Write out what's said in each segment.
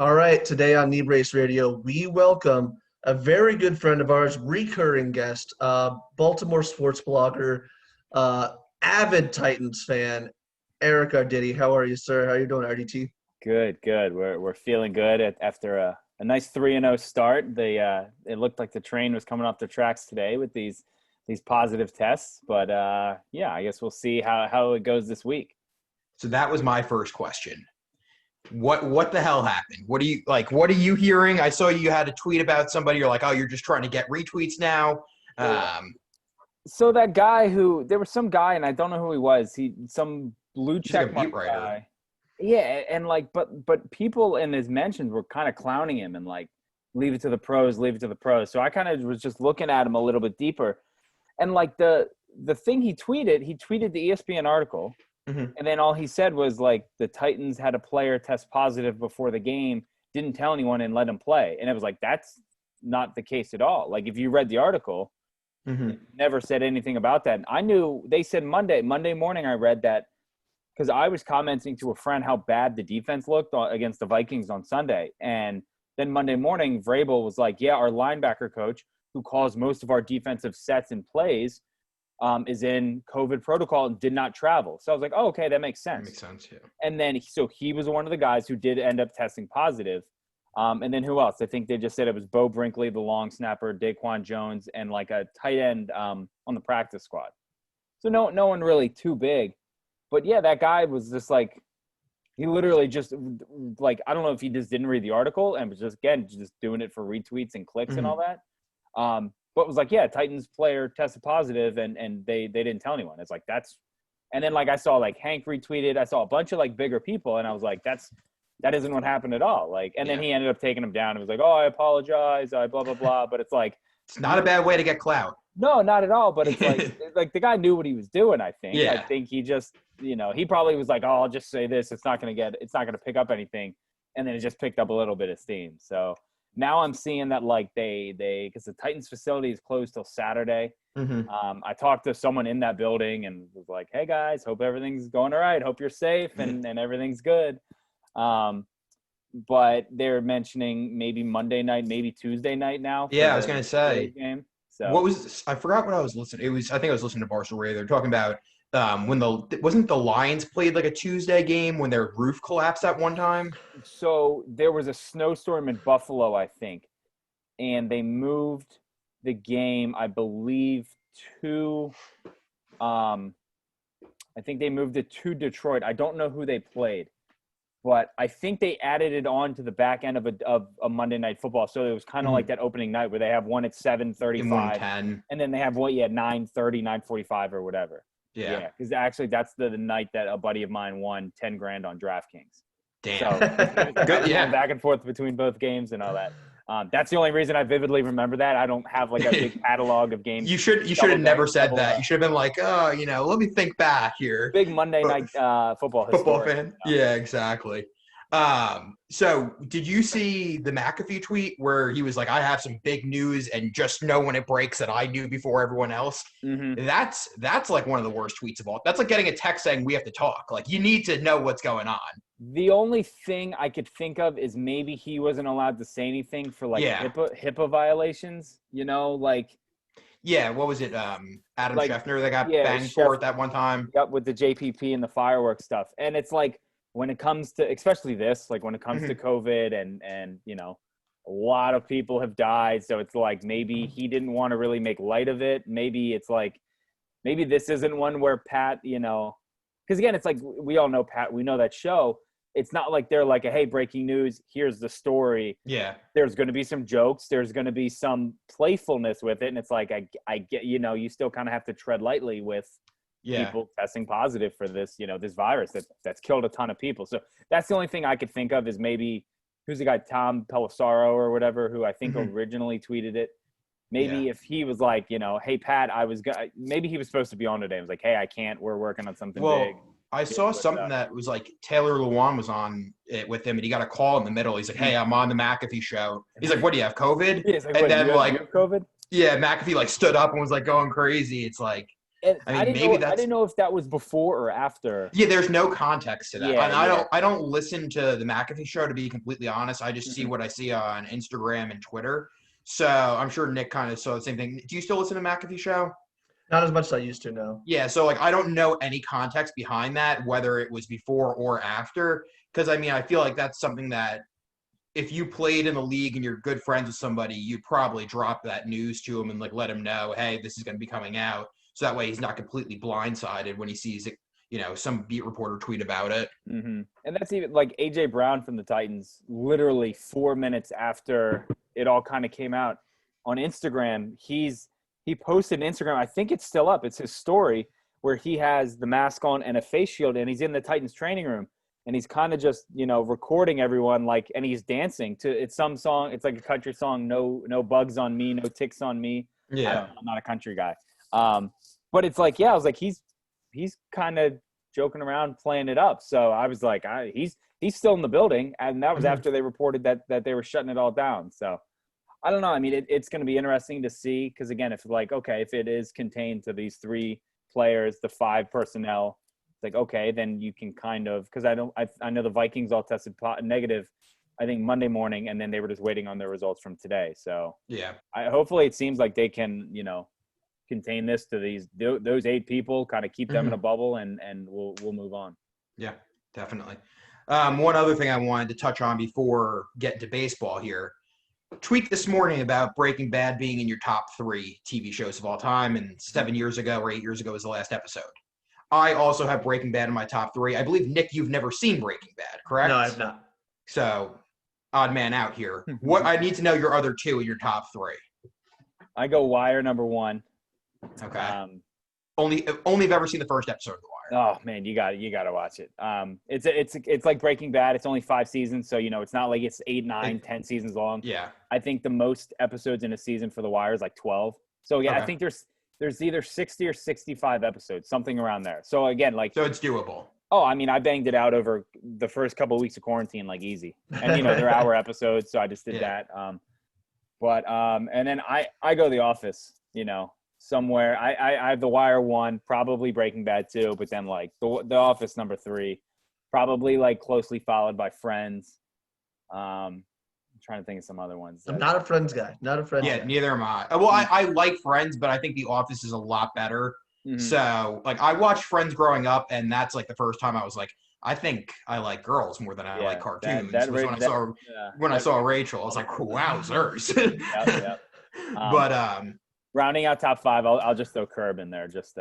All right, today on Knee Brace Radio, we welcome a very good friend of ours, recurring guest, Baltimore sports blogger, uh, avid Titans fan, Eric RDT. How are you, sir? How are you doing, RDT? Good, good. We're feeling good after a nice 3-0 start. It looked like the train was coming off the tracks today with these positive tests, but yeah, I guess we'll see how it goes this week. So that was my first question. What the hell happened? What are you hearing? I saw you had a tweet about somebody. You're like, oh, you're just trying to get retweets now. So that guy there was some guy, and I don't know who he was. Some blue He's like check a mark beat writer. guy. Yeah, and but people in his mentions were kind of clowning him and like, leave it to the pros, leave it to the pros. So I kind of was just looking at him a little bit deeper, and like the thing he tweeted the ESPN article, Mhm. and then all he said was like the Titans had a player test positive before the game, didn't tell anyone, and let him play, and it was like that's not the case at all. Like if you read the article, Mhm. never said anything about that. And I knew they said Monday morning. I read that because I was commenting to a friend how bad the defense looked against the Vikings on Sunday. And then Monday morning, Vrabel was like, yeah, our linebacker coach, who calls most of our defensive sets and plays, is in COVID protocol and did not travel. So I was like, oh, okay, that makes That sense. makes sense. Yeah. And then, so he was one of the guys who did end up testing positive. And then who else? I think they just said it was Bo Brinkley, the long snapper, Daquan Jones, and like a tight end on the practice squad. So no one really too big. But yeah, that guy was just like, he literally just like, I don't know if he just didn't read the article and was just doing it for retweets and clicks and all that. But it was like, yeah, Titans player tested positive and they didn't tell anyone. It's like, that's, and then like I saw like Hank retweeted, I saw a bunch of like bigger people, and I was like, that isn't what happened at all. Like, and then he ended up taking him down and was like, oh, I apologize, I blah blah blah. But it's like, It's not a bad way to get clout. no, not at all. But it's like the guy knew what he was doing. I think. Yeah. I think he just, he probably was like, oh, I'll just say this. It's not gonna pick up anything, and then it just picked up a little bit of steam. So now I'm seeing that like they because the Titans facility is closed till Saturday. Mhm. I talked to someone in that building and was like, hey guys, hope everything's going all right. Hope you're safe and everything's good. But they're mentioning maybe Monday night, maybe Tuesday night now. Yeah, I was gonna say. Game. So I forgot what I was listening. I think I was listening to Barstool Radio. They're talking about when wasn't the Lions played like a Tuesday game when their roof collapsed at one time. So there was a snowstorm in Buffalo, I think, and they moved the game, I believe, to I think they moved it to Detroit. I don't know who they played, but I think they added it on to the back end of a Monday Night Football. So it was kind of like that opening night where they have one at 7:35 In 110. and then they have one at 9:30, 9:45 or whatever. Yeah. Because actually that's the night that a buddy of mine won $10,000 on DraftKings. Damn. So Good. Yeah. back and forth between both games and all that. That's the only reason I vividly remember that. I don't have like a big catalog of games. You should have never said that. You should have been like, oh, let me think back here. Big Monday night football fan. Yeah, exactly. So did you see the McAfee tweet where he was like, I have some big news and just know when it breaks that I knew before everyone else? Mm-hmm. That's like one of the worst tweets of all. That's like getting a text saying we have to talk. Like you need to know what's going on. The only thing I could think of is maybe he wasn't allowed to say anything for like HIPAA violations, like. Yeah, what was it? Adam Scheffner that got banged for it that one time. Yep, with the JPP and the fireworks stuff. And it's like, when it comes to, especially this, like when it comes to COVID and a lot of people have died. So it's like, maybe he didn't want to really make light of it. Maybe it's like, maybe this isn't one where Pat, because again, it's like, we all know Pat, we know that show. It's not like they're like, hey, breaking news, here's the story. Yeah. There's going to be some jokes. There's going to be some playfulness with it. And it's like, I get, you still kind of have to tread lightly with people testing positive for this, this virus that's killed a ton of people. So that's the only thing I could think of is maybe, who's the guy, Tom Pelissaro or whatever, who I think originally tweeted it. Maybe if he was like, hey, Pat, maybe he was supposed to be on today. I was like, hey, I can't, we're working on something big. I saw something that was like Taylor Lewan was on it with him and he got a call in the middle. He's like, hey, I'm on the McAfee show. He's like, what, do you have COVID? Yeah, like, and then you have COVID? Yeah, McAfee like stood up and was like going crazy. It's like, And I mean, I didn't maybe know. I didn't know if that was before or after. Yeah, there's no context to that. Yeah, And yeah. I don't listen to the McAfee show, to be completely honest. I just see Mhm. what I see on Instagram and Twitter. So I'm sure Nick kind of saw the same thing. Do you still listen to McAfee show? Not as much as I used to, no. Yeah, so like I don't know any context behind that, whether it was before or after. Because I mean, I feel like that's something that if you played in the league and you're good friends with somebody, you'd probably drop that news to him and like let him know, hey, this is going to be coming out. So that way he's not completely blindsided when he sees it, some beat reporter tweet about it. Mm-hmm. And that's even like AJ Brown from the Titans, literally 4 minutes after it all kind of came out on Instagram. He posted an Instagram. I think it's still up. It's his story where he has the mask on and a face shield, and he's in the Titans training room, and he's kind of just recording everyone and he's dancing to it's some song. It's like a country song. No bugs on me, no ticks on me. Yeah, I don't know, I'm not a country guy. But it's like, yeah, I was like, he's kind of joking around, playing it up. So I was like, he's still in the building, and that was after they reported that they were shutting it all down. So I don't know. I mean, it's going to be interesting to see because again, if it is contained to these 3 players, the 5 personnel, it's like okay, then you can kind of because I know the Vikings all tested negative, I think Monday morning, and then they were just waiting on their results from today. So yeah, hopefully it seems like they can contain this to those 8 people, kind of keep them in a bubble, and we'll move on. Yeah, definitely. One other thing I wanted to touch on before getting to baseball here. Tweet this morning about Breaking Bad being in your top 3 TV shows of all time, and 7 years ago or 8 years ago was the last episode. I also have Breaking Bad in my top 3. I believe, Nick, you've never seen Breaking Bad, correct? No, I've not. So, odd man out here. What I need to know your other 2 in your top 3. I go Wire number 1. Okay. Only have ever seen the first episode of The Wire. Oh man, you got to watch it. It's like Breaking Bad. It's only 5 seasons, so it's not like it's 8, 9, 10 seasons long. Yeah. I think the most episodes in a season for The Wire is like 12. So yeah, Okay. I think there's either 60 or 65 episodes, something around there. So again, so it's doable. Oh, I mean, I banged it out over the first couple of weeks of quarantine, like easy. And they're hour episodes, so I just did that. And then I go The Office. Somewhere I have The Wire 1, probably Breaking Bad 2, but then like the Office number 3, probably like closely followed by Friends. I'm trying to think of some other ones. I'm not a Friends guy. Not a Friends guy. Yeah, neither am I. Well, I like Friends, but I think The Office is a lot better. Mm-hmm. So like I watched Friends growing up, and that's like the first time I was like, I think I like girls more than I like cartoons. When I saw Rachel, I was like, wowzers. Yep. But rounding out top 5, I'll just throw Curb in there. Just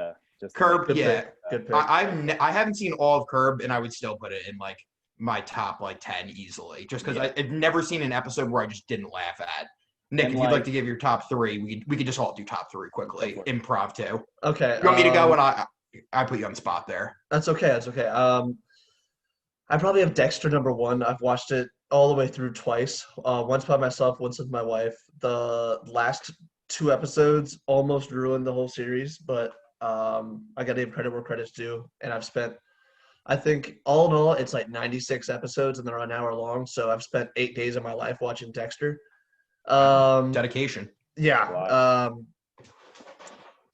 Curb, good yeah. Good pick. I haven't seen all of Curb, and I would still put it in like my top like 10 easily, just because I've never seen an episode where I just didn't laugh at. Nick, if you'd like to give your top 3, we could just all do top 3 quickly. Improv too. Okay. You want me to go when I put you on the spot there? That's okay. I probably have Dexter number 1. I've watched it all the way through twice. Once by myself, once with my wife. The last 2 episodes almost ruined the whole series, but I got to give credit where credit's due. And I think all in all, it's like 96 episodes, and they're an hour long. So I've spent 8 days of my life watching Dexter. Dedication. Yeah. Wow.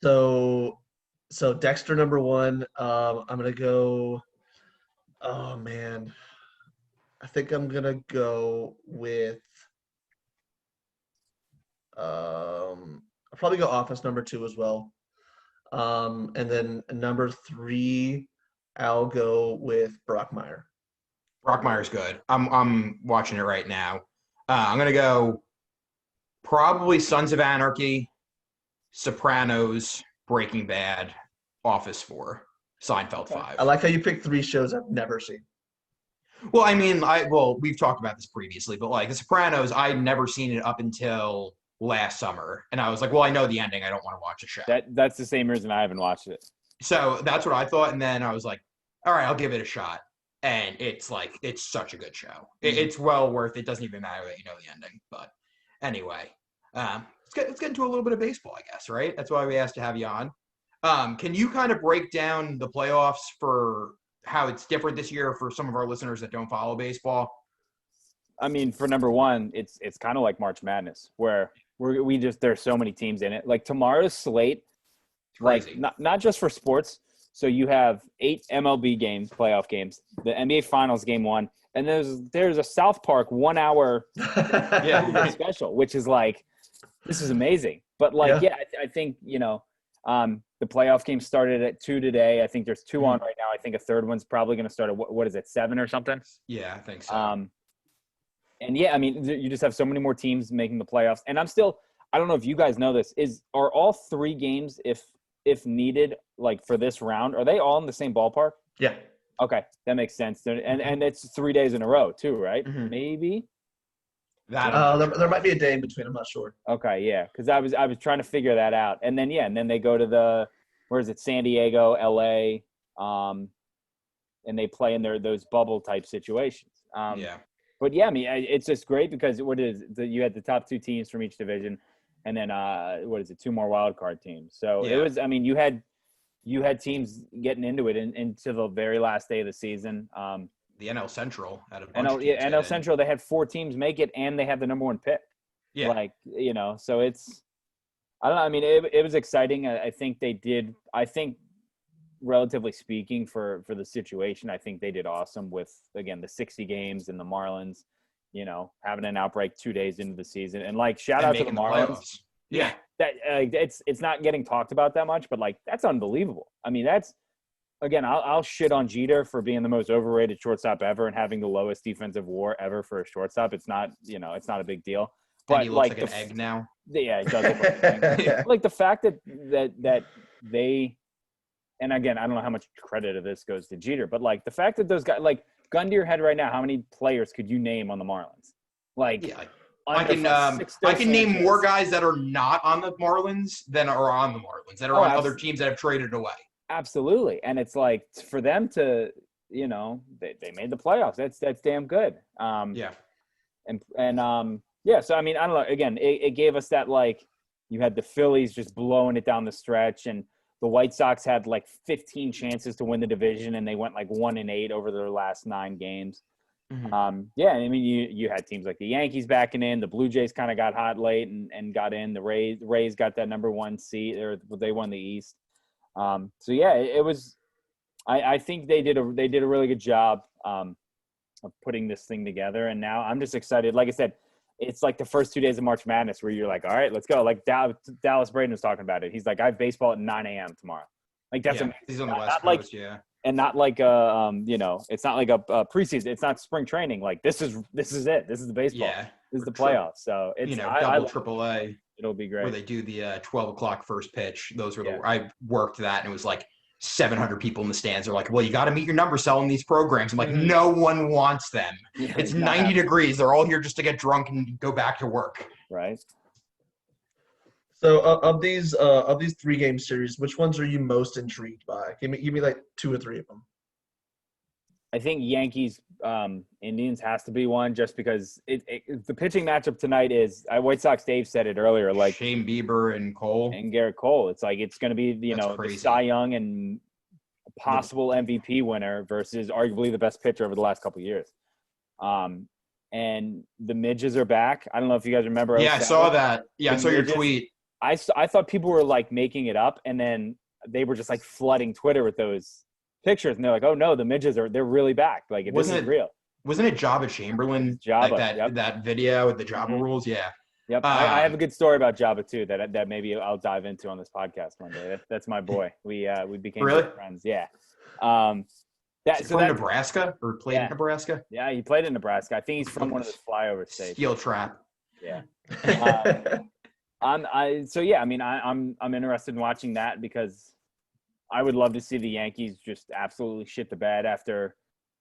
So Dexter number 1. I'm gonna go. Oh man, I think I'm gonna go with. I'll probably go Office number 2 as well. And then number 3, I'll go with Brockmire. Brockmire's good. I'm watching it right now. I'm gonna go probably Sons of Anarchy, Sopranos, Breaking Bad, Office 4, Seinfeld 5. I like how you picked 3 shows I've never seen. Well, I mean, we've talked about this previously, but like The Sopranos, I'd never seen it up until last summer, and I was like, well, I know the ending. I don't want to watch the show. That's the same reason I haven't watched it. So that's what I thought, and then I was like, all right, I'll give it a shot. And it's such a good show. Mm-hmm. It's well worth it. Doesn't even matter that you know the ending. But anyway, let's get into a little bit of baseball, I guess, right? That's why we asked to have you on. Can you kind of break down the playoffs for how it's different this year for some of our listeners that don't follow baseball? I mean, for number 1, it's kind of like March Madness, where there's so many teams in it. Like tomorrow's slate, Crazy. Like not just for sports. So you have 8 MLB games, playoff games, the NBA Finals game 1, and there's a South Park 1 hour special, which is like, this is amazing. But like, I think, the playoff game started at 2 today. I think there's 2 on right now. I think a third one's probably going to start at what is it, 7 or something? Yeah, I think so. And yeah, I mean, you just have so many more teams making the playoffs. And I don't know if you guys know this, are all 3 games, if needed, like for this round, are they all in the same ballpark? Yeah. Okay, that makes sense. And it's 3 days in a row too, right? Mm-hmm. Maybe. There might be a day in between. I'm not sure. Okay, yeah, because I was trying to figure that out, and then they go to San Diego, LA, and they play in those bubble type situations. But yeah, I mean, it's just great because you had the top 2 teams from each division, and then 2 more wild card teams. So it was. I mean, you had teams getting into it into the very last day of the season. The NL Central had a bunch of NL teams Central, they had 4 teams make it, and they have the number 1 pick. Yeah. Like, so it's – I don't know. I mean, it was exciting. I think they did – I think, relatively speaking, for the situation, I think they did awesome with, again, the 60 games and the Marlins, having an outbreak 2 days into the season. And, like, shout out to the Marlins. Yeah. That it's not getting talked about that much, but, like, that's unbelievable. I mean, that's – again, I'll shit on Jeter for being the most overrated shortstop ever and having the lowest defensive WAR ever for a shortstop. It's not, it's not a big deal. But and he looks like an egg now. Yeah, it does look like an egg. Yeah. Like the fact that they, and again, I don't know how much credit of this goes to Jeter, but like the fact that those guys, like gun to your head right now, how many players could you name on the Marlins? Like, I can name more guys that are not on the Marlins than are on the Marlins that are on other teams that have traded away. Absolutely. And it's like for them to, they made the playoffs. That's damn good. So I mean, I don't know. Again, it gave us that, like, you had the Phillies just blowing it down the stretch, and the White Sox had like 15 chances to win the division, and they went like 1-8 over their last 9 games. Mm-hmm. I mean, you had teams like the Yankees backing in, the Blue Jays kind of got hot late and got in. The Rays got that number 1 seed, or they won the East. It was. I think they did a really good job of putting this thing together, and now I'm just excited. Like I said, it's like the first 2 days of March Madness where you're like, all right, let's go. Like Dallas Braden was talking about it. He's like, I have baseball at 9 a.m. tomorrow. Like that's amazing. He's on the West Coast, and not like it's not like a preseason. It's not spring training. Like this is it. This is the baseball. Yeah, this is the playoffs. So it's double AAA. It'll be great. Where they do the 12 o'clock first pitch. Those were I worked that, and it was like 700 people in the stands. They're like, well, you got to meet your number selling these programs. I'm like, no one wants them. Yeah, it's 90 degrees. They're all here just to get drunk and go back to work. Right. So of these 3-game series, which ones are you most intrigued by? Give me like 2 or 3 of them. I think Yankees Indians has to be one, just because the pitching matchup tonight is White Sox Dave said it earlier, like Shane Bieber and Garrett Cole. It's like it's going to be the Cy Young and possible MVP winner versus arguably the best pitcher over the last couple of years. And the midges are back. I don't know if you guys remember. Yeah, I saw that. Yeah, I saw your tweet. I thought people were like making it up, and then they were just like flooding Twitter with those pictures, and they're like, oh no, the midges they're really back. Like this is real. Wasn't it Jabba Chamberlain? Jabba, like that video with the Jabba rules? Yeah. Yep. I have a good story about Jabba too that maybe I'll dive into on this podcast one day. That's my boy. We became good friends. Yeah. From Nebraska or played in Nebraska? Yeah, he played in Nebraska. I think he's from one of those flyover states. Steel trap. Yeah. I'm interested in watching that because I would love to see the Yankees just absolutely shit the bed after.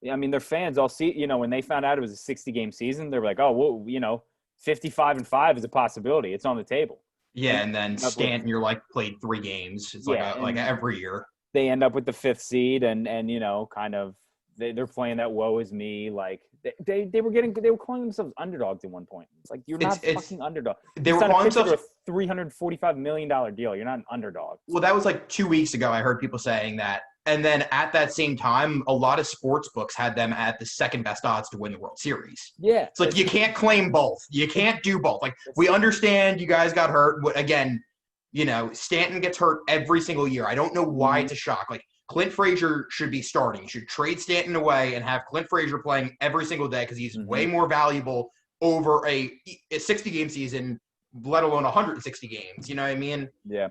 I mean, their fans all see, when they found out it was a 60-game season, they were like, oh, well, 55-5 is a possibility. It's on the table. Yeah, and then Stanton, you're like played 3 games. It's like every year. They end up with the 5th seed, and kind of they're playing that woe is me. Like they were calling themselves underdogs at one point. It's like you're not fucking underdog. They were calling themselves a $345 million deal. You're not an underdog. Well, that was like 2 weeks ago. I heard people saying that. And then at that same time, a lot of sports books had them at the second best odds to win the World Series. Yeah. It's like you can't claim both. You can't do both. Like, we understand you guys got hurt. Again, Stanton gets hurt every single year. I don't know why it's a shock. Like, Clint Frazier should be starting. You should trade Stanton away and have Clint Frazier playing every single day because he's way more valuable over a 60-game season, let alone 160 games. You know what I mean? Yeah.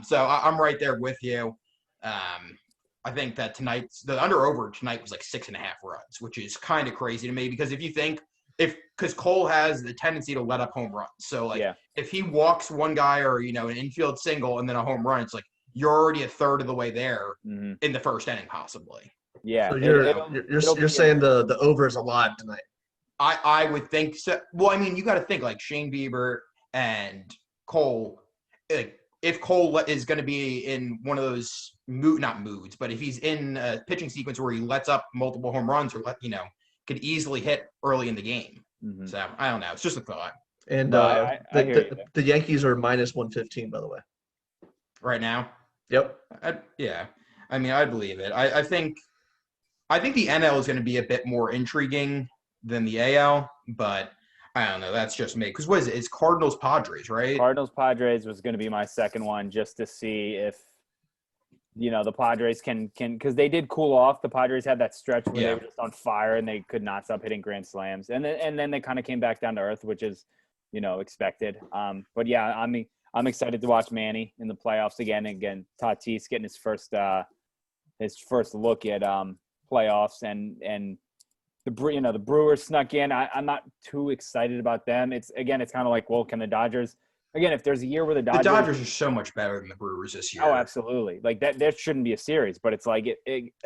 So I'm right there with you. I think that the under-over tonight was like 6.5 runs, which is kind of crazy to me because because Cole has the tendency to let up home runs. So, if he walks one guy or, an infield single and then a home run, it's like you're already a third of the way there in the first inning, possibly. Yeah. So you're saying the over is a lot tonight. I would think so. Well, I mean, you got to think like Shane Bieber and Cole. Like, if Cole is going to be in one of those not moods, but if he's in a pitching sequence where he lets up multiple home runs or could easily hit early in the game. So I don't know. It's just a thought. And the Yankees are minus 115, by the way. Right now? Yep. Yeah. I mean, I believe it. I think the NL is going to be a bit more intriguing than the AL, but I don't know. That's just me. Because what is it? It's Cardinals-Padres, right? Cardinals-Padres was going to be my second one just to see if, the Padres can because they did cool off. The Padres had that stretch where they were just on fire and they could not stop hitting grand slams. And then they kind of came back down to earth, which is, expected. But yeah, I'm excited to watch Manny in the playoffs again. Again, Tatis getting his first look at playoffs and the Brewers snuck in. I'm not too excited about them. It's kind of like, well, can the Dodgers – again, if there's a year where the Dodgers are so much better than the Brewers this year. Oh, absolutely. Like that there shouldn't be a series, but it's like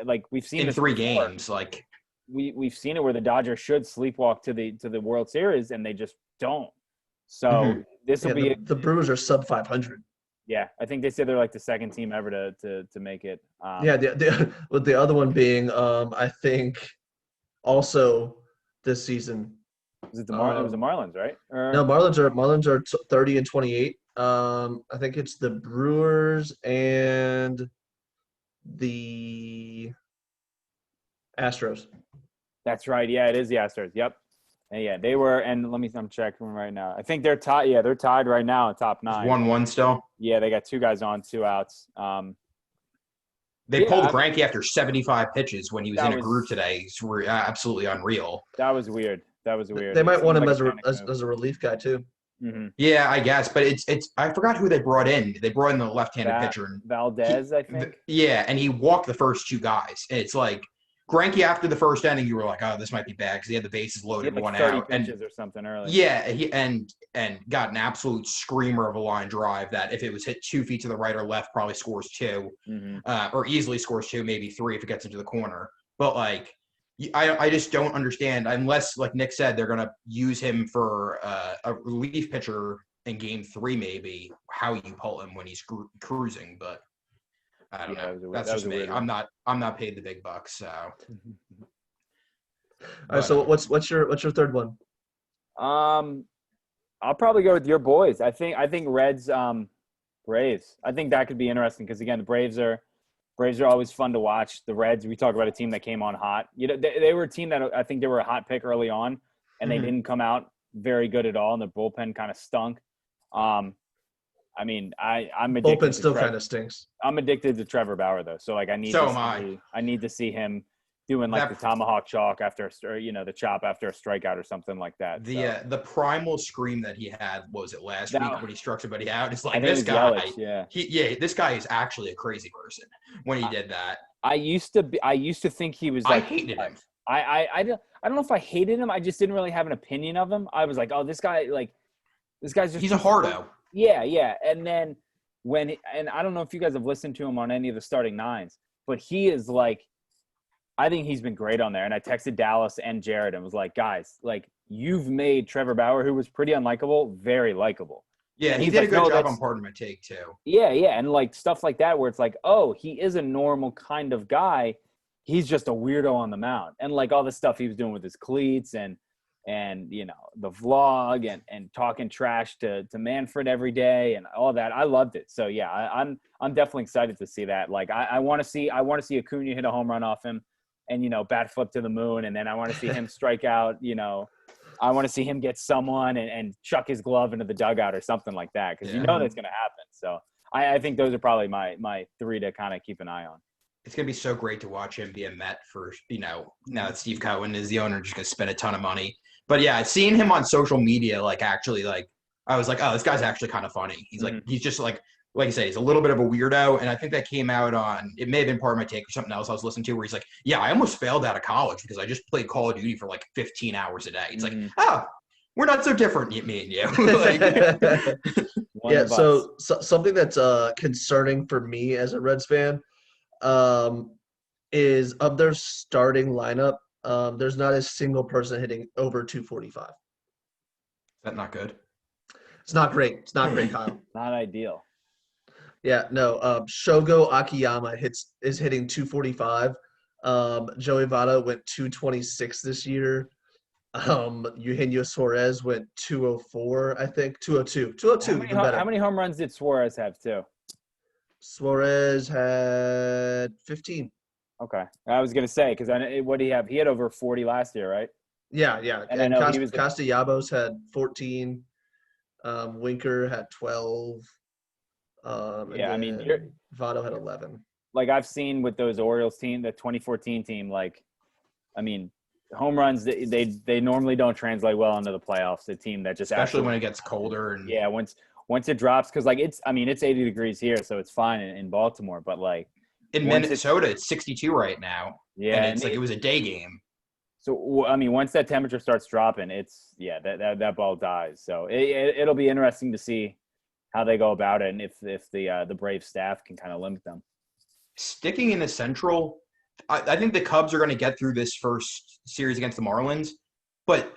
like we've seen in this 3 before. games. Like we've seen it where the Dodgers should sleepwalk to the World Series and they just don't. So this will be the Brewers are sub 500. Yeah, I think they said they're like the second team ever to make it. With the other one being, I think, also this season. Was it it was the Marlins, right? No, Marlins are 30 and 28. I think it's the Brewers and the Astros. That's right. Yeah, it is the Astros. Yep. And yeah, they were. And I'm checking right now. I think they're tied. Yeah, they're tied right now in top 9. 1-1 still. Yeah, they got 2 guys on, 2 outs. They pulled Greinke after 75 pitches when he was in a group today. It's absolutely unreal. That was weird. They might want him as a relief guy too. Mm-hmm. Yeah, I guess, but it's I forgot who they brought in. They brought in the left-handed pitcher, Valdez, I think. Yeah, and he walked the first 2 guys. And it's like Greinke after the first inning, you were like, oh, this might be bad because he had the bases loaded, he had like 1 30 out, pitches or something early. Yeah, he got an absolute screamer of a line drive that if it was hit 2 feet to the right or left, probably scores 2, or easily scores 2, maybe 3 if it gets into the corner. But like. I just don't understand unless, like Nick said, they're going to use him for a relief pitcher in Game 3, maybe how you pull him when he's cruising. But I don't know. That's just me. I'm not paid the big bucks. So. All right. So what's your third one? I'll probably go with your boys. I think Reds, Braves. I think that could be interesting because again, the Braves are always fun to watch. The Reds, we talk about a team that came on hot. They were a team that I think they were a hot pick early on, and they didn't come out very good at all, and the bullpen kind of stunk. I'm addicted. Bullpen still kind of stinks. I'm addicted to Trevor Bauer though, so like I need to see him doing like the tomahawk chalk after, or the chop after a strikeout or something like that. The primal scream that he had, what was it last week when he struck somebody out? It's like this guy. Yelich, this guy is actually a crazy person when he did that. I used to think he was. I hated him. I don't know if I hated him. I just didn't really have an opinion of him. I was like, oh, this guy's just. He's a hardo. Yeah. And then and I don't know if you guys have listened to him on any of the starting 9s, but he is like. I think he's been great on there. And I texted Dallas and Jared and was like, guys, like you've made Trevor Bauer, who was pretty unlikable, very likable. Yeah, he did a good job on Pardon My Take too. Yeah. And like stuff like that where it's like, oh, he is a normal kind of guy. He's just a weirdo on the mound. And like all the stuff he was doing with his cleats and the vlog and talking trash to Manfred every day and all that. I loved it. So yeah, I'm definitely excited to see that. Like I want to see Acuna hit a home run off him. And, bat flip to the moon. And then I want to see him strike out, I want to see him get someone and chuck his glove into the dugout or something like that. Cause that's going to happen. So I think those are probably my three to kind of keep an eye on. It's going to be so great to watch him be a Met for, now that Steve Cohen is the owner, just going to spend a ton of money. But yeah, seeing him on social media, actually, I was like, oh, this guy's actually kind of funny. He's he's just like you say, he's a little bit of a weirdo. And I think that came out on, it may have been part of my take or something else I was listening to, where he's like, yeah, I almost failed out of college because I just played Call of Duty for 15 hours a day. It's like, oh, we're not so different, me and you. Yeah, so something that's concerning for me as a Reds fan is of their starting lineup, there's not a single person hitting over 245. Is that not good? It's not great. It's not great, Kyle. Not ideal. Yeah, no. Shogo Akiyama is hitting 245. Joey Votto went 226 this year. Eugenio Suarez went 204, I think. 202. 202, even better. How many home runs did Suarez have, too? Suarez had 15. Okay. I was going to say, because what did he have? He had over 40 last year, right? Yeah. And I know he was Castellanos had 14. Winker had 12. I mean, Votto had 11. I've seen with those Orioles team, the 2014 team, home runs, they normally don't translate well into the playoffs. A team that just especially when it gets colder and once it drops, because it's 80 degrees here, so it's fine in Baltimore, but in Minnesota it's 62 right now. Yeah, and it was a day game. So once that temperature starts dropping, that ball dies. So it'll be interesting to see how they go about it, and if the Braves staff can kind of limit them. Sticking in the Central, I think the Cubs are going to get through this first series against the Marlins, but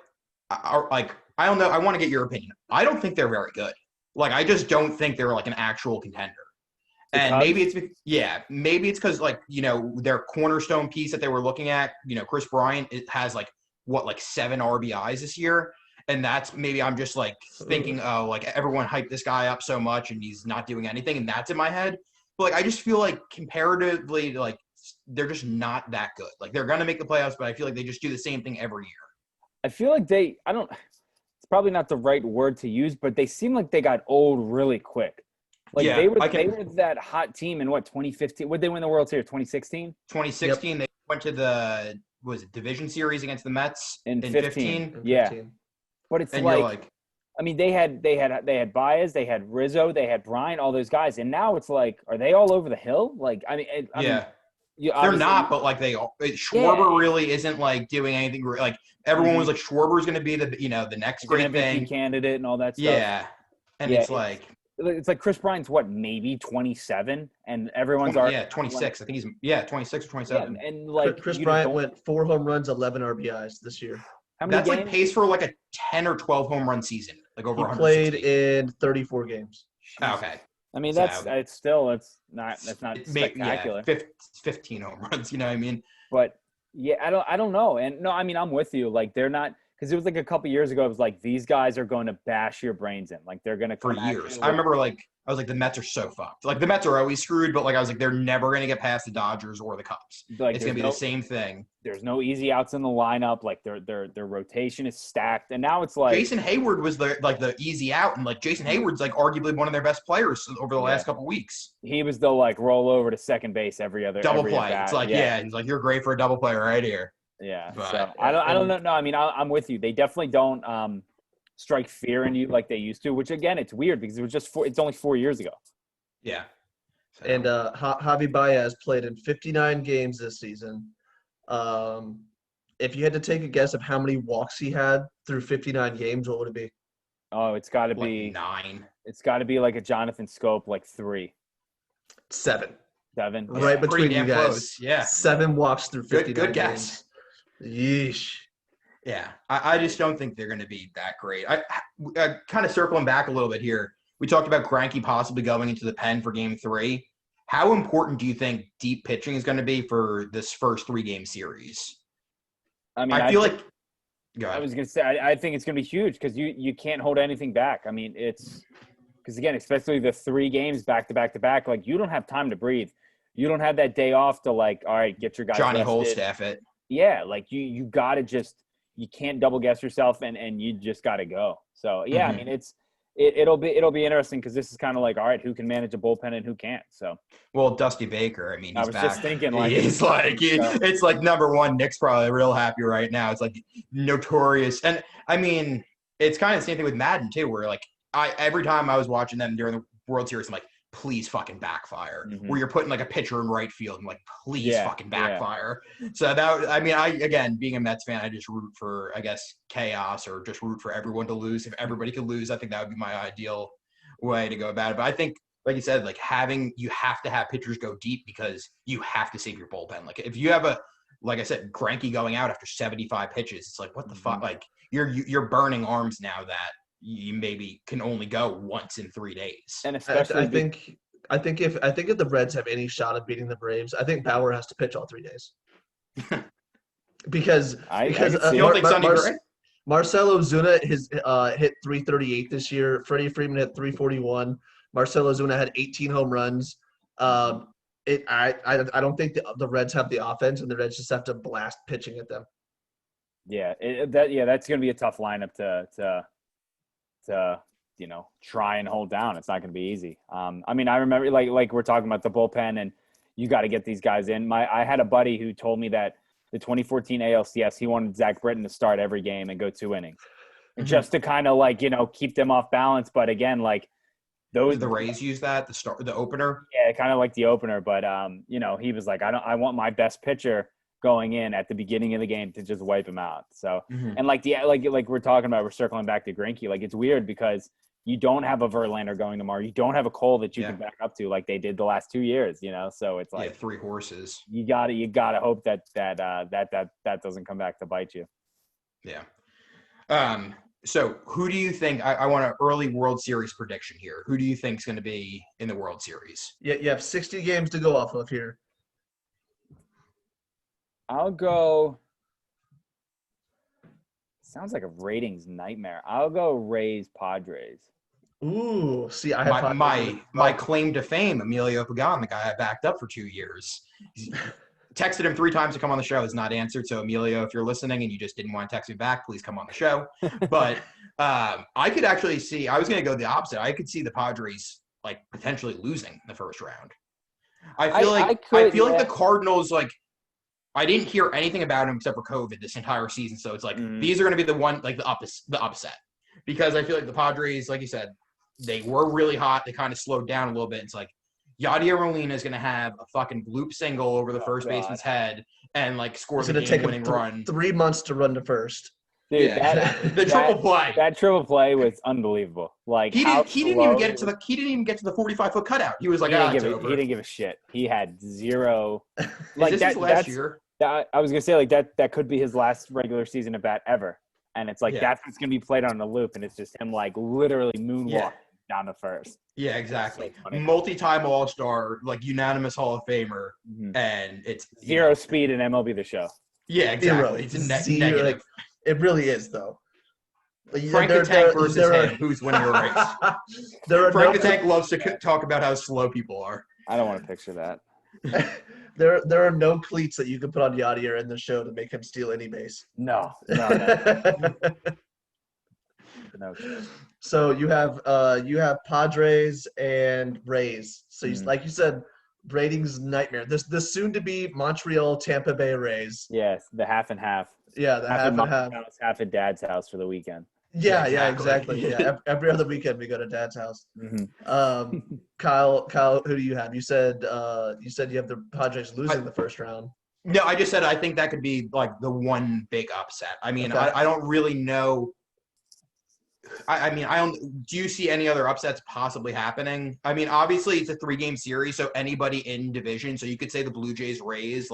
I don't know. I want to get your opinion. I don't think they're very good. I just don't think they're an actual contender. And maybe it's because their cornerstone piece that they were looking at, Chris Bryant, it has 7 RBIs this year. And that's maybe I'm just thinking, everyone hyped this guy up so much and he's not doing anything. And that's in my head. But I just feel comparatively, they're just not that good. They're going to make the playoffs, but I feel like they just do the same thing every year. I feel like it's probably not the right word to use, but they seem like they got old really quick. They were that hot team in 2015? Would they win the World Series? 2016? 2016, yep. They went to the division series against the Mets in 15. Yeah. 15. But it's they had Baez, they had Rizzo, they had Bryant, all those guys, and now it's are they all over the hill? They're not, but Schwarber really isn't doing anything great. Everyone was Schwarber's going to be the next great thing, candidate, and all that stuff. Yeah, and it's Chris Bryant's maybe 27, and everyone's 26. I think he's 26 or 27. Yeah, and Chris Bryant went 4 home runs, 11 RBIs this year. How many That's games? Pace for a 10 or 12 home run season, over 100. He played in 34 games. Okay. I mean, that's not spectacular. 15 home runs, you know what I mean? But I don't know. And no, I mean, I'm with you. They're not, because it was a couple years ago. It was these guys are going to bash your brains in. They're going to for years. I remember I was the Mets are so fucked. The Mets are always screwed, but I was they're never going to get past the Dodgers or the Cubs. It's going to be the same thing. There's no easy outs in the lineup. Their rotation is stacked, and now it's Jason Hayward was the easy out, and Jason Hayward's arguably one of their best players over the last couple weeks. He was the roll over to second base every double play. It's he's you're great for a double play right here. Yeah, but, so I don't know. No, I mean I'm with you. They definitely don't strike fear in you like they used to. Which again, it's weird because it's only 4 years ago. Yeah. So. And Javi Baez played in 59 games this season. If you had to take a guess of how many walks he had through 59 games, what would it be? Oh, it's got to be 9. It's got to be a Jonathan Scope, 3. 7. 7. Right between you guys. Close. Yeah. 7 walks through 59 good games. Guess. Yeesh. Yeah, I just don't think they're going to be that great. I kind of circling back a little bit here. We talked about Greinke possibly going into the pen for Game 3. How important do you think deep pitching is going to be for this first 3-game series? I mean, I feel Go ahead. I was going to say, I think it's going to be huge because you can't hold anything back. I mean, it's because, again, especially the 3 games back to back to back, you don't have time to breathe. You don't have that day off to, all right, get your guys Johnny rested. Holstaff it. Yeah, you got to just – you can't double guess yourself and you just got to go. So, yeah, I mean, it'll be interesting because this is kind of like, all right, who can manage a bullpen and who can't. So, well, Dusty Baker, I mean, he's I was back. just thinking, like, It's like it's like number one. Nick's probably real happy right now. It's like notorious, and I mean, it's kind of the same thing with Madden too, where like every time I was watching them during the World Series, I'm like, please fucking backfire. Mhm. Where you're putting like a pitcher in right field, I'm like, please fucking Yeah. backfire. So that, I mean, again, being a Mets fan, I just root for, I guess, chaos, or just root for everyone to lose. If everybody could lose, I think that would be my ideal way to go about it. But I think, like you said, like you have to have pitchers go deep because you have to save your bullpen. Like if you have like I said, Greinke going out after 75 pitches, it's like, what the fuck? Like you're burning arms now that you maybe can only go once in 3 days. And especially, I think if the Reds have any shot of beating the Braves, I think Bauer has to pitch all 3 days. because I see you don't think Sonny Gray? Marcell Ozuna hit 338 this year. Freddie Freeman hit 341. Marcell Ozuna had 18 home runs. I don't think the Reds have the offense, and the Reds just have to blast pitching at them. Yeah, that's going to be a tough lineup to try and hold down. It's not going to be easy. I mean, I remember like we're talking about the bullpen, and you got to get these guys in. I had a buddy who told me that the 2014 ALCS, he wanted Zach Britton to start every game and go 2 innings, just to kind of keep them off balance. But again, Did the Rays use that the opener? Yeah, kind of like the opener, but he was like, I want my best pitcher going in at the beginning of the game to just wipe him out. So, and like we're talking about, we're circling back to Greinke. Like, it's weird because you don't have a Verlander going tomorrow. You don't have a Cole that you can back up to like they did the last 2 years. So it's like 3 horses. You gotta hope that doesn't come back to bite you. Yeah. So who do you think? I want an early World Series prediction here. Who do you think is going to be in the World Series? Yeah, you have 60 games to go off of here. I'll go. Sounds like a ratings nightmare. I'll go Rays Padres. Ooh, see, I have my claim to fame, Emilio Pagan, the guy I backed up for 2 years. Texted him 3 times to come on the show, has not answered. So Emilio, if you're listening and you just didn't want to text me back, please come on the show. But I could actually see. I was going to go the opposite. I could see the Padres potentially losing in the first round. I feel like the Cardinals I didn't hear anything about him except for COVID this entire season. So it's these are going to be the upset, because I feel like the Padres, like you said, they were really hot. They kind of slowed down a little bit. It's like Yadier Molina is going to have a fucking bloop single over the first baseman's head and score the game-winning run. 3 months to run to first. Dude, the triple play. That triple play was unbelievable. He didn't even get to the 45-foot cutout. He was like, he didn't give a shit. He had zero. Is this his last year? I was gonna say that could be his last regular season at bat ever, and it's that's what's gonna be played on a loop, and it's just him literally moonwalking down to first. Yeah, exactly. So multi-time All-Star, unanimous Hall of Famer, and it's zero speed in MLB The Show. Yeah, exactly. It's a negative. It really is, though. Frank the Tank versus him. Who's winning a race? Frank the Tank loves to talk about how slow people are. I don't want to picture that. There are no cleats that you can put on Yadier in the show to make him steal any base. No. No. So you have Padres and Rays. So like you said, ratings nightmare. This soon to be Montreal Tampa Bay Rays. Yes, the half and half. Yeah, the half and half. Half at Dad's house for the weekend. Yeah, exactly. Yeah, every other weekend we go to Dad's house. Kyle, who do you have? You said you have the Padres losing the first round. No, I just said I think that could be the one big upset. I mean, okay. I don't really know. I don't. Do you see any other upsets possibly happening? I mean, obviously it's a 3-game series, so anybody in division. So you could say the Blue Jays, Rays,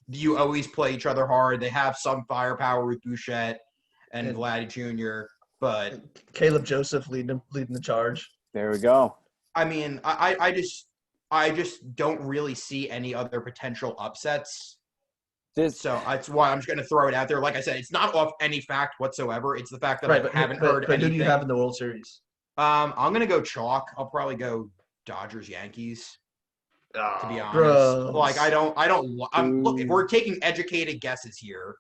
you always play each other hard. They have some firepower with Bouchette and Vladdy Jr., but Caleb Joseph leading the charge. There we go. I mean, I just don't really see any other potential upsets. So that's why I'm just going to throw it out there. Like I said, it's not off any fact whatsoever. It's the fact that I haven't heard anything. Who do you have in the World Series? I'm going to go chalk. I'll probably go Dodgers, Yankees. To be honest, bro. look, if we're taking educated guesses here,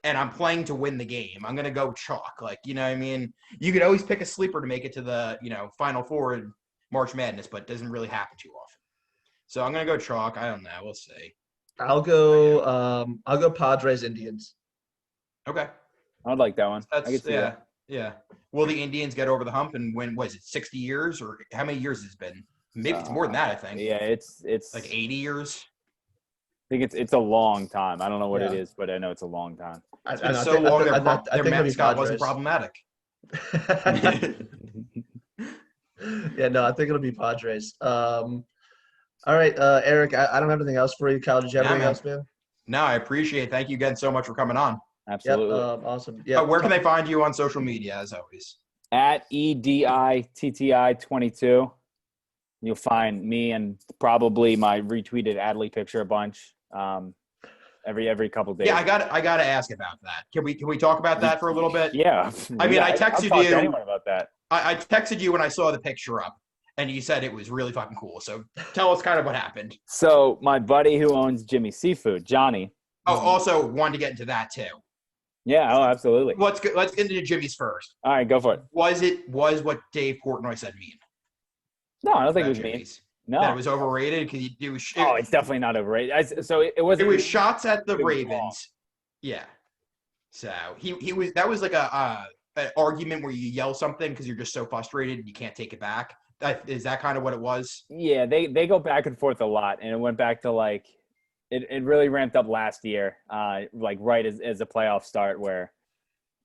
and I'm playing to win the game, I'm gonna go chalk. Like, you know what I mean? You could always pick a sleeper to make it to the, Final Four in March Madness, but it doesn't really happen too often. So I'm gonna go chalk. I don't know. We'll see. I'll go Padres Indians. Okay. I'd like that one. I That's could see that. yeah. Will the Indians get over the hump and win? Was it 60 years or how many years has it been? Maybe it's more than that. I think. Yeah, it's like 80 years. I think it's a long time. I don't know what it Yeah. is, but I know it's a long time. It's been so long. Their mascot wasn't Padres. problematic. Yeah, no, I think it'll be Padres. All right, Eric, I don't have anything else for you. Kyle, did you have anything else, man? No, I appreciate it. Thank you again so much for coming on. Absolutely. Yep, awesome. Yeah. Where can they find you on social media, as always? At EDITTI22. You'll find me and probably my retweeted Adley picture a bunch every couple days. Yeah, I got to ask about that. Can we talk about that for a little bit? Yeah. I mean, I texted I'll talk you to anyone about that. I texted you when I saw the picture up, and you said it was really fucking cool. So tell us kind of what happened. So my buddy who owns Jimmy's Seafood, Johnny. Oh, also wanted to get into that too. Yeah. Oh, absolutely. Let's get into Jimmy's first. All right, go for it. Was what Dave Portnoy said mean? No, I don't think it was Jimmy's? mean. No. That it was overrated because it was. Oh, it's definitely not overrated. So it wasn't. It was shots at the it was Ravens. wrong. Yeah. So he was. That was like an argument where you yell something because you're just so frustrated and you can't take it back. Is that kind of what it was? Yeah, they go back and forth a lot, and it went back to like it really ramped up last year, like right as the playoffs start, where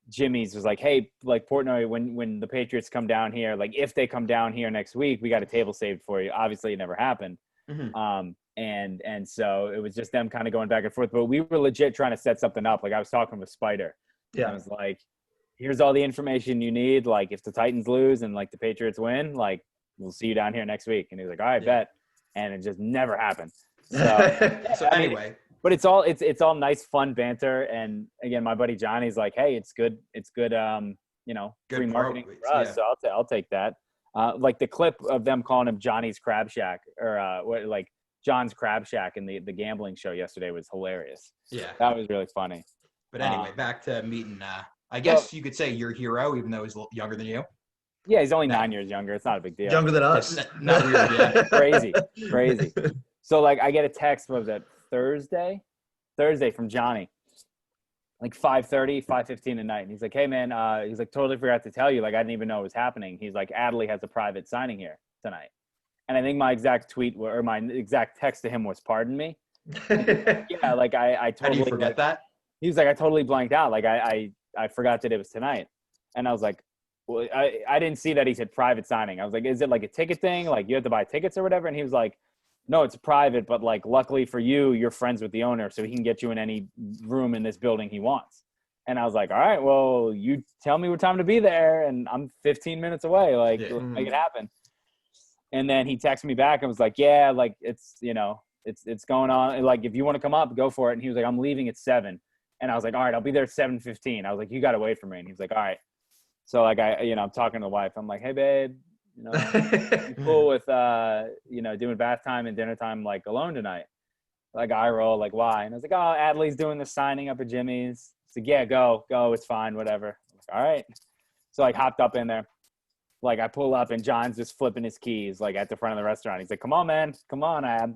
Jimmy's was like, hey, like Portnoy, when the Patriots come down here, like if they come down here next week, we got a table saved for you. Obviously, it never happened. Mm-hmm. And so it was just them kind of going back and forth. But we were legit trying to set something up. Like I was talking with Spider. Yeah. I was like, here's all the information you need. Like if the Titans lose and like the Patriots win, like we'll see you down here next week. And he was like, all right, bet. And it just never happened. So, Anyway. But it's all nice, fun banter. And again, my buddy Johnny's like, hey, it's good, Good free marketing for us. yeah. So I'll take that. Like the clip of them calling him Johnny's Crab Shack or like John's Crab Shack in the gambling show yesterday was hilarious. Yeah. That was really funny. But anyway, back to meeting. I guess you could say your hero, even though he's a little younger than you. Yeah, he's only 9 years younger. It's not a big deal. Younger than us. Not weird, yeah. Crazy. So like I get a text, what was that, Thursday from Johnny, like 5:15 at night. And he's like, hey man, he's like, totally forgot to tell you. Like, I didn't even know it was happening. He's like, Adley has a private signing here tonight. And I think my exact tweet or my exact text to him was, pardon me. Yeah. Like I totally. How do you forget that? He was like, I totally blanked out. Like I forgot that it was tonight. And I was like, well, I didn't see that he said private signing. I was like, is it like a ticket thing? Like you have to buy tickets or whatever? And he was like, no, it's private, but like luckily for you, you're friends with the owner, so he can get you in any room in this building he wants. And I was like, all right, well, you tell me what time to be there, and I'm 15 minutes away. Like, make it happen. And then he texted me back and was like, yeah, like it's it's going on. Like if you want to come up, go for it. And he was like, I'm leaving at 7. And I was like, all right, I'll be there at 7:15. I was like, you got to wait for me. And he was like, all right. So like I'm talking to the wife. I'm like, hey babe, I'm cool with doing bath time and dinner time like alone tonight. Like I roll, like why? And I was like, oh, Adley's doing the signing up at Jimmy's. She's like, yeah, go, it's fine, whatever. I was like, all right. So like hopped up in there. Like I pull up and John's just flipping his keys like at the front of the restaurant. He's like, come on, man, come on. I'm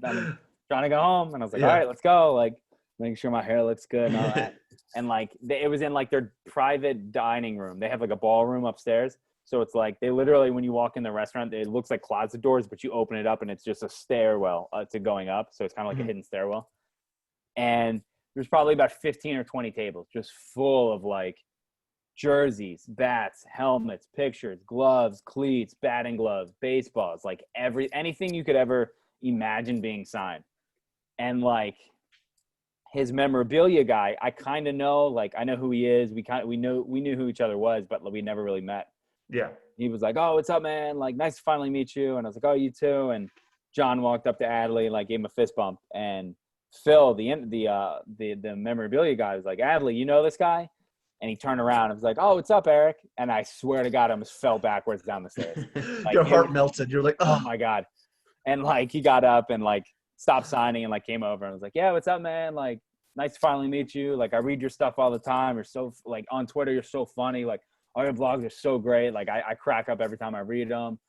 trying to go home. And I was like, all right, let's go. Like making sure my hair looks good and all that. And like it was in like their private dining room. They have like a ballroom upstairs. So it's like they literally, when you walk in the restaurant, it looks like closet doors, but you open it up and it's just a stairwell to going up. So it's kind of like a hidden stairwell. And there's probably about 15 or 20 tables just full of like jerseys, bats, helmets, pictures, gloves, cleats, batting gloves, baseballs, like anything you could ever imagine being signed. And like his memorabilia guy, I kind of know, like I know who he is. We knew who each other was, but we never really met. Yeah. He was like, oh, what's up, man? Like, nice to finally meet you. And I was like, oh, you too. And John walked up to Adley, like gave him a fist bump. And Phil, the memorabilia guy, was like, Adley, you know this guy? And he turned around and was like, oh, what's up, Eric? And I swear to God, I almost fell backwards down the stairs. Like, your heart melted. You're like, oh my God. And like he got up and like stopped signing and like came over and was like, yeah, what's up, man? Like, nice to finally meet you. Like, I read your stuff all the time. You're so, like, on Twitter, you're so funny. Like, all your blogs are so great. Like, I crack up every time I read them.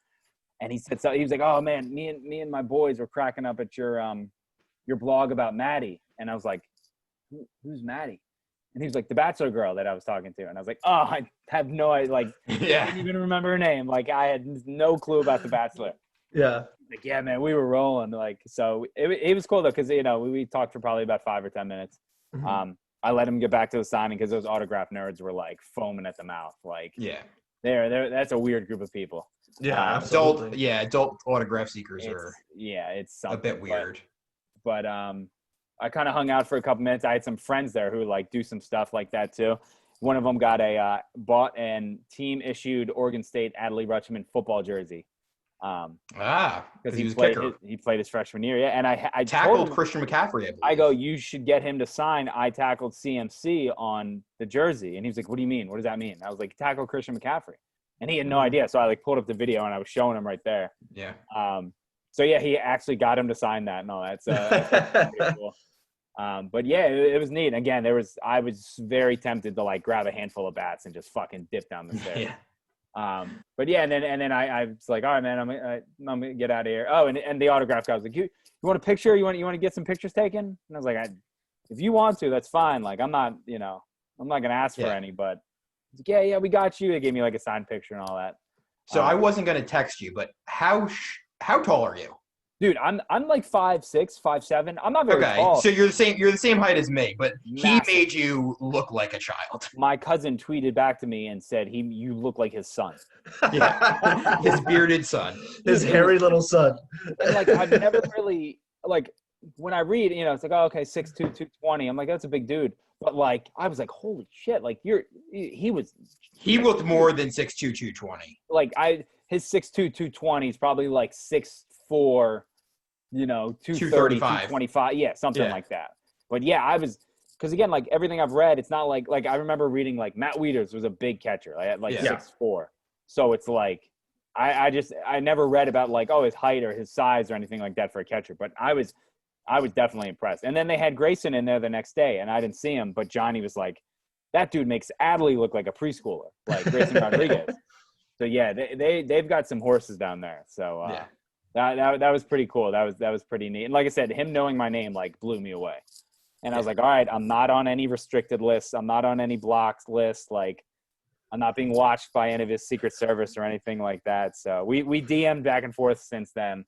And he said, so he was like, oh man, me and my boys were cracking up at your blog about Maddie. And I was like, who's Maddie? And he was like, the Bachelor girl that I was talking to. And I was like, oh, I have no idea. Like, I didn't even remember her name. Like, I had no clue about the Bachelor. Yeah. Like, yeah, man, we were rolling. Like, so it was cool though, because, you know, we talked for probably about 5 or 10 minutes. Mm-hmm. I let him get back to the signing because those autograph nerds were like foaming at the mouth. Like, Yeah. That's a weird group of people. Yeah, absolutely. Adult autograph seekers it's a bit weird. But I kind of hung out for a couple minutes. I had some friends there who like do some stuff like that too. One of them got bought and team issued Oregon State Adley Rutschman football jersey. Because he was he played his freshman year. Yeah, and I tackled Christian McCaffrey. I go, you should get him to sign. I tackled CMC on the jersey, and he was like, "What do you mean? What does that mean?" I was like, "Tackle Christian McCaffrey," and he had no idea. So I like pulled up the video and I was showing him right there. Yeah. So yeah, he actually got him to sign that. No, that's pretty cool. But yeah, it was neat. Again, I was very tempted to like grab a handful of bats and just fucking dip down the stairs. Yeah. But yeah, and then I was like, all right, man, I'm gonna get out of here. Oh, and the autograph guy was like, you want a picture? You want to get some pictures taken? And I was like, if you want to, that's fine. Like, I'm not gonna ask for any, but like, yeah, we got you. They gave me like a signed picture and all that. So I wasn't gonna text you, but how tall are you? Dude, I'm like 5'6", 5'7". I'm not very tall. So you're the same height as me, but Massive. He made you look like a child. My cousin tweeted back to me and said you look like his son. Yeah. His bearded son. His hairy little son. And like I've never really like when I read, you know, it's like, oh, okay, 6'2", 220. I'm like, that's a big dude. But like I was like, holy shit, like he looked more than 6'2", 220. Like his 6'2", 220 is probably like 6'4", you know, 230, 225. Yeah, something like that. But yeah, I was because again, like everything I've read, it's not like I remember reading like Matt Wieters was a big catcher, like 6'4". So it's like I never read about like his height or his size or anything like that for a catcher. But I was definitely impressed. And then they had Grayson in there the next day, and I didn't see him, but Johnny was like, that dude makes Adley look like a preschooler, like Grayson Rodriguez. So yeah, they've got some horses down there. So that was pretty cool. That was pretty neat. And like I said, him knowing my name like blew me away. And I was like, all right, I'm not on any restricted lists. I'm not on any blocked list. Like I'm not being watched by any of his Secret Service or anything like that. So we DM'd back and forth since then.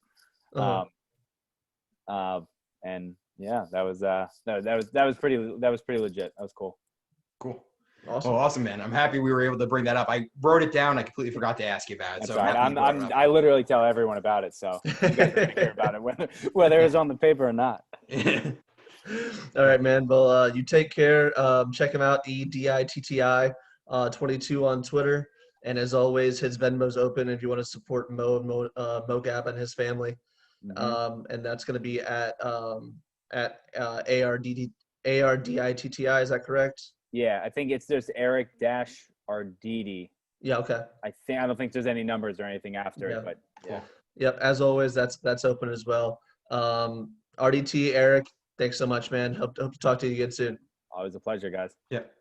And yeah, that was pretty legit. That was cool. Cool. Awesome. Well, awesome, man. I'm happy we were able to bring that up. I wrote it down. I completely forgot to ask you about it. That's so right. I literally tell everyone about it. So you guys are gonna hear about it, whether it's on the paper or not. All right, man. Well, you take care. Check him out, EDITTI 22 on Twitter. And as always, his Venmo's open if you want to support Mo Gab and his family. Mm-hmm. And that's going to be at ARDTI. Is that correct? Yeah, I think it's just Eric-Arditi. Yeah, okay. I don't think there's any numbers or anything after it, but yeah. Yep, as always, that's open as well. RDT, Eric, thanks so much, man. Hope to talk to you again soon. Always a pleasure, guys. Yep.